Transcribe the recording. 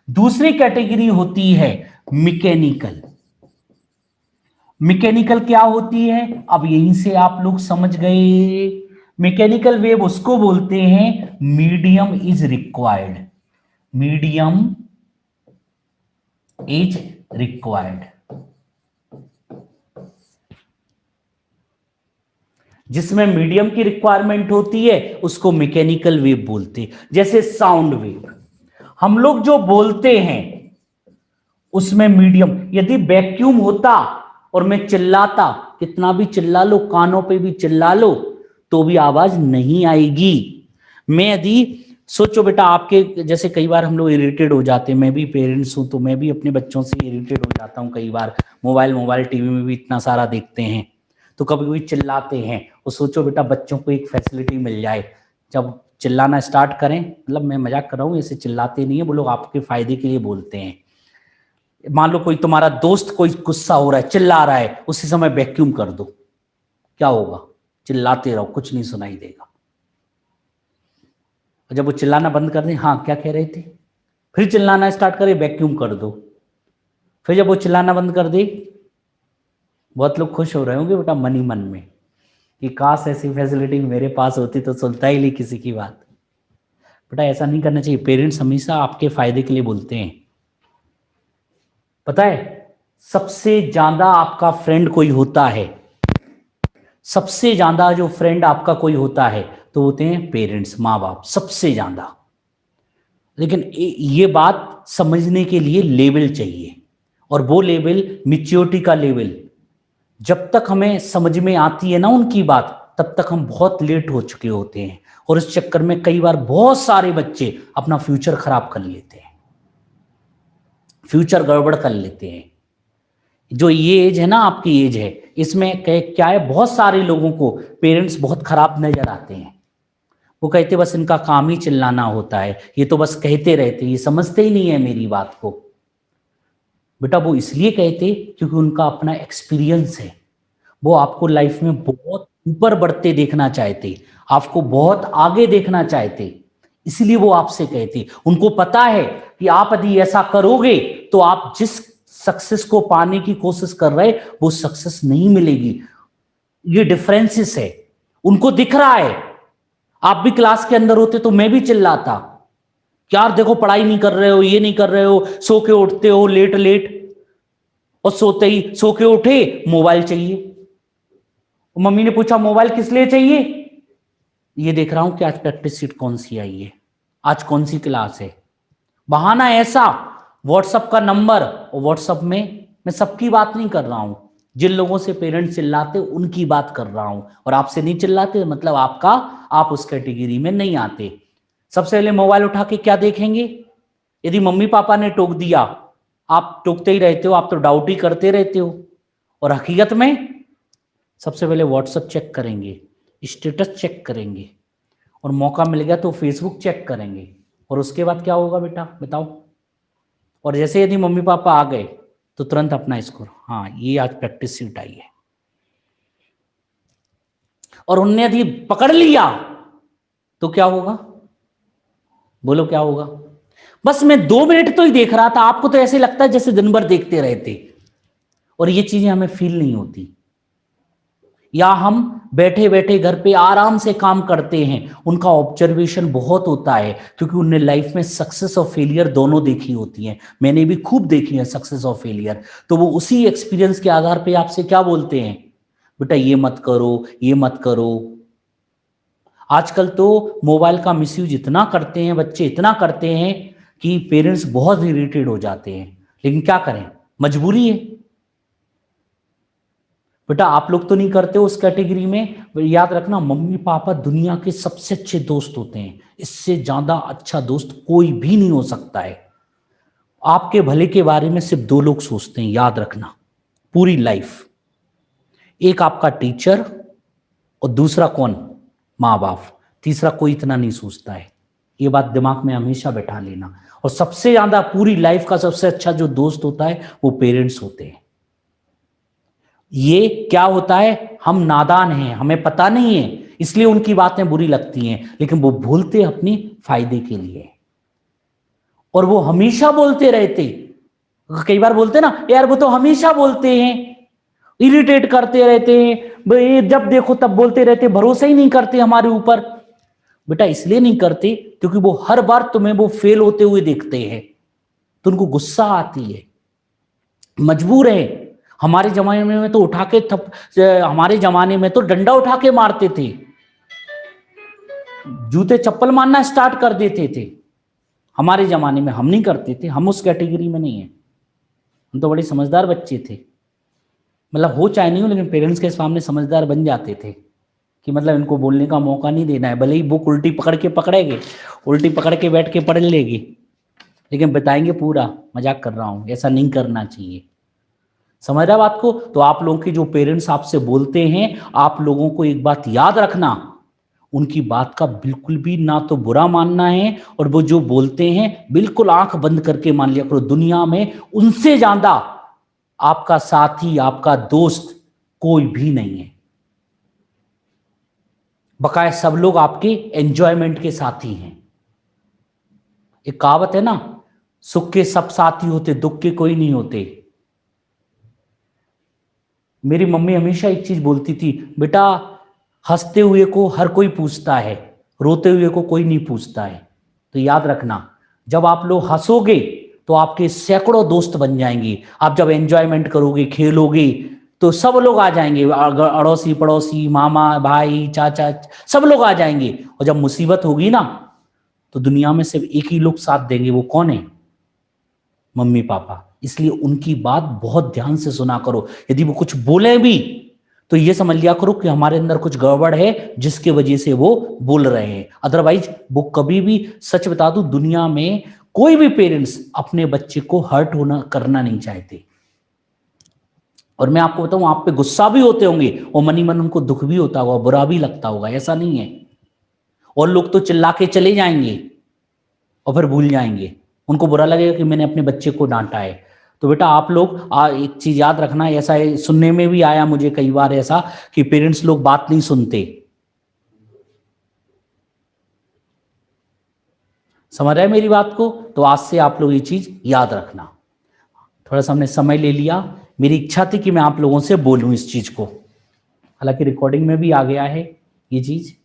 दूसरी कैटेगरी होती है मैकेनिकल। मैकेनिकल क्या होती है, अब यहीं से आप लोग समझ गए। मैकेनिकल वेव उसको बोलते हैं medium is required, medium is required, जिसमें मीडियम की रिक्वायरमेंट होती है उसको मैकेनिकल वेव बोलते हैं। जैसे साउंड वेव, हम लोग जो बोलते हैं उसमें मीडियम, यदि वैक्यूम होता और मैं चिल्लाता, कितना भी चिल्ला लो, कानों पे भी चिल्ला लो, तो भी आवाज नहीं आएगी। मैं यदि सोचो बेटा, आपके जैसे कई बार हम लोग इरिटेट हो जाते हैं, मैं भी पेरेंट्स हूं तो मैं भी अपने बच्चों से इरिटेट हो जाता हूं कई बार। मोबाइल टीवी में भी इतना सारा देखते हैं तो कभी कभी चिल्लाते हैं। और सोचो बेटा बच्चों को एक फैसिलिटी मिल जाए, जब चिल्लाना स्टार्ट करें, मतलब मैं मजाक कर रहा हूँ, ऐसे चिल्लाते नहीं है वो लोग, आपके फायदे के लिए बोलते हैं। मान लो कोई तुम्हारा दोस्त कोई गुस्सा हो रहा है, चिल्ला रहा है, उसी समय वैक्यूम कर दो, क्या होगा? चिल्लाते रहो, कुछ नहीं सुनाई देगा। और जब वो चिल्लाना बंद कर दे, हाँ क्या कह रहे थे, फिर चिल्लाना स्टार्ट करे, वैक्यूम कर दो। फिर जब वो चिल्लाना बंद कर दे, बहुत लोग खुश हो रहे होंगे बेटा मन ही मन में कि काश ऐसी फैसिलिटी मेरे पास होती तो सुनता ही नहीं किसी की बात। बेटा ऐसा नहीं करना चाहिए, पेरेंट्स हमेशा आपके फायदे के लिए बोलते हैं। पता है सबसे ज्यादा आपका फ्रेंड कोई होता है, सबसे ज्यादा जो फ्रेंड आपका कोई होता है तो होते हैं पेरेंट्स, माँ बाप, सबसे ज्यादा। लेकिन ये बात समझने के लिए लेवल चाहिए, और वो लेवल मैच्योरिटी का लेवल। जब तक हमें समझ में आती है ना उनकी बात, तब तक हम बहुत लेट हो चुके होते हैं, और इस चक्कर में कई बार बहुत सारे बच्चे अपना फ्यूचर खराब कर लेते हैं, फ्यूचर गड़बड़ कर लेते हैं। जो ये एज है ना, आपकी एज है, इसमें क्या है, बहुत सारे लोगों को पेरेंट्स बहुत खराब नजर आते हैं। वो कहते बस इनका काम ही चिल्लाना होता है, ये तो बस कहते रहते, ये समझते ही नहीं है मेरी बात को। बेटा वो इसलिए कहते क्योंकि उनका अपना एक्सपीरियंस है, वो आपको लाइफ में बहुत ऊपर बढ़ते देखना चाहते, आपको बहुत आगे देखना चाहते, इसलिए वो आपसे कहते। उनको पता है कि आप यदि ऐसा करोगे तो आप जिस सक्सेस को पाने की कोशिश कर रहे वो सक्सेस नहीं मिलेगी। ये डिफरेंसेस है, उनको दिख रहा है। आप भी क्लास के अंदर होते तो मैं भी चिल्लाता, यार देखो पढ़ाई नहीं कर रहे हो, ये नहीं कर रहे हो, सो के उठते हो लेट लेट, और सोते ही सो के उठे मोबाइल चाहिए। मम्मी ने पूछा मोबाइल किस लिए चाहिए, ये देख रहा हूं कि आज प्रैक्टिस सीट कौन सी आई है, आज कौन सी क्लास है। बहाना ऐसा, व्हाट्सएप का नंबर, और व्हाट्सएप में मैं सबकी बात नहीं कर रहा हूं, जिन लोगों से पेरेंट्स चिल्लाते उनकी बात कर रहा हूं, और आपसे नहीं चिल्लाते मतलब आप उस कैटेगरी में नहीं आते। सबसे पहले मोबाइल उठा के क्या देखेंगे, यदि मम्मी पापा ने टोक दिया, आप टोकते ही रहते हो, आप तो डाउट ही करते रहते हो, और हकीकत में सबसे पहले व्हाट्सएप चेक करेंगे, स्टेटस चेक करेंगे, और मौका मिल गया तो फेसबुक चेक करेंगे, और उसके बाद क्या होगा बेटा बताओ। और जैसे यदि मम्मी पापा आ गए तो तुरंत अपना स्कोर, हाँ ये आज प्रैक्टिस सीट आई है, और उनने यदि पकड़ लिया तो क्या होगा, बोलो क्या होगा। बस मैं 2 मिनट तो ही देख रहा था, आपको तो ऐसे लगता है जैसे दिन भर देखते रहते, और ये चीजें हमें फील नहीं होती। या हम बैठे बैठे घर पे आराम से काम करते हैं, उनका ऑब्जर्वेशन बहुत होता है, क्योंकि उनने लाइफ में सक्सेस और फेलियर दोनों देखी होती हैं। मैंने भी खूब देखी है सक्सेस और फेलियर, तो वो उसी एक्सपीरियंस के आधार पे आपसे क्या बोलते हैं, बेटा ये मत करो, ये मत करो। आजकल तो मोबाइल का मिसयूज इतना करते हैं बच्चे, इतना करते हैं कि पेरेंट्स बहुत इरिटेट हो जाते हैं, लेकिन क्या करें, मजबूरी है। बेटा आप लोग तो नहीं करते उस कैटेगरी में, याद रखना मम्मी पापा दुनिया के सबसे अच्छे दोस्त होते हैं, इससे ज्यादा अच्छा दोस्त कोई भी नहीं हो सकता है। आपके भले के बारे में सिर्फ 2 लोग सोचते हैं, याद रखना पूरी लाइफ, एक आपका टीचर और दूसरा कौन, माँ बाप, तीसरा कोई इतना नहीं सोचता है। ये बात दिमाग में हमेशा बैठा लेना। और सबसे ज्यादा पूरी लाइफ का सबसे अच्छा जो दोस्त होता है वो पेरेंट्स होते हैं। ये क्या होता है, हम नादान हैं, हमें पता नहीं है, इसलिए उनकी बातें बुरी लगती हैं, लेकिन वो भूलते अपने फायदे के लिए। और वो हमेशा बोलते रहते। कई बार बोलते ना, यार वो तो हमेशा बोलते हैं, इरिटेट करते रहते हैं, भाई जब देखो तब बोलते रहते, भरोसा ही नहीं करते हमारे ऊपर। बेटा इसलिए नहीं करते क्योंकि वो हर बार तुम्हें वो फेल होते हुए देखते हैं, तो उनको गुस्सा आती है, मजबूर है। हमारे जमाने में तो उठा के हमारे जमाने में तो डंडा उठा के मारते थे, जूते चप्पल मारना स्टार्ट कर देते थे। हमारे जमाने में हम नहीं करते थे, हम उस कैटेगरी में नहीं है, हम तो बड़े समझदार बच्चे थे। मतलब हो चाहे नहीं हो, लेकिन पेरेंट्स के सामने समझदार बन जाते थे कि मतलब इनको बोलने का मौका नहीं देना है। भले ही बुक उल्टी पकड़ के पकड़ेंगे, उल्टी पकड़ के बैठ के पढ़ लेगी, लेकिन बताएंगे पूरा मजाक कर रहा हूं, ऐसा नहीं करना चाहिए। समझ रहा बात को? तो आप लोगों के जो पेरेंट्स आपसे बोलते हैं, आप लोगों को एक बात याद रखना, उनकी बात का बिल्कुल भी ना तो बुरा मानना है, और वो जो बोलते हैं बिल्कुल आंख बंद करके मान लिया करो। दुनिया में उनसे ज्यादा आपका साथी, आपका दोस्त कोई भी नहीं है। बकाया सब लोग आपके एंजॉयमेंट के साथी हैं। एक कहावत है ना, सुख के सब साथी होते, दुख के कोई नहीं होते। मेरी मम्मी हमेशा एक चीज बोलती थी, बेटा हंसते हुए को हर कोई पूछता है, रोते हुए को कोई नहीं पूछता है। तो याद रखना, जब आप लोग हंसोगे तो आपके सैकड़ों दोस्त बन जाएंगे। आप जब एंजॉयमेंट करोगे, खेलोगे, तो सब लोग आ जाएंगे, अड़ोसी पड़ोसी, मामा भाई चाचा, सब लोग आ जाएंगे। और जब मुसीबत होगी ना, तो दुनिया में सिर्फ एक ही लोग साथ देंगे, वो कौन है? Mummy papa. इसलिए उनकी बात बहुत ध्यान से सुना करो। यदि वो कुछ बोले भी तो ये समझ लिया करो कि हमारे अंदर कुछ गड़बड़ है जिसके वजह से वो बोल रहे हैं। अदरवाइज वो कभी भी, सच बता दूं, दुनिया में कोई भी पेरेंट्स अपने बच्चे को हर्ट होना करना नहीं चाहते। और मैं आपको बताऊं, आप पे गुस्सा भी होते होंगे और मनी मन उनको दुख भी होता होगा, बुरा भी लगता होगा, ऐसा नहीं है। और लोग तो चिल्ला के चले जाएंगे और फिर भूल जाएंगे, उनको बुरा लगेगा कि मैंने अपने बच्चे को डांटा है। तो बेटा आप लोग एक चीज याद रखना, ऐसा सुनने में भी आया मुझे कई बार ऐसा कि पेरेंट्स लोग बात नहीं सुनते। समझ रहे हैं मेरी बात को? तो आज से आप लोग ये चीज याद रखना। थोड़ा सा हमने समय ले लिया, मेरी इच्छा थी कि मैं आप लोगों से बोलूं इस चीज को, हालांकि रिकॉर्डिंग में भी आ गया है ये चीज।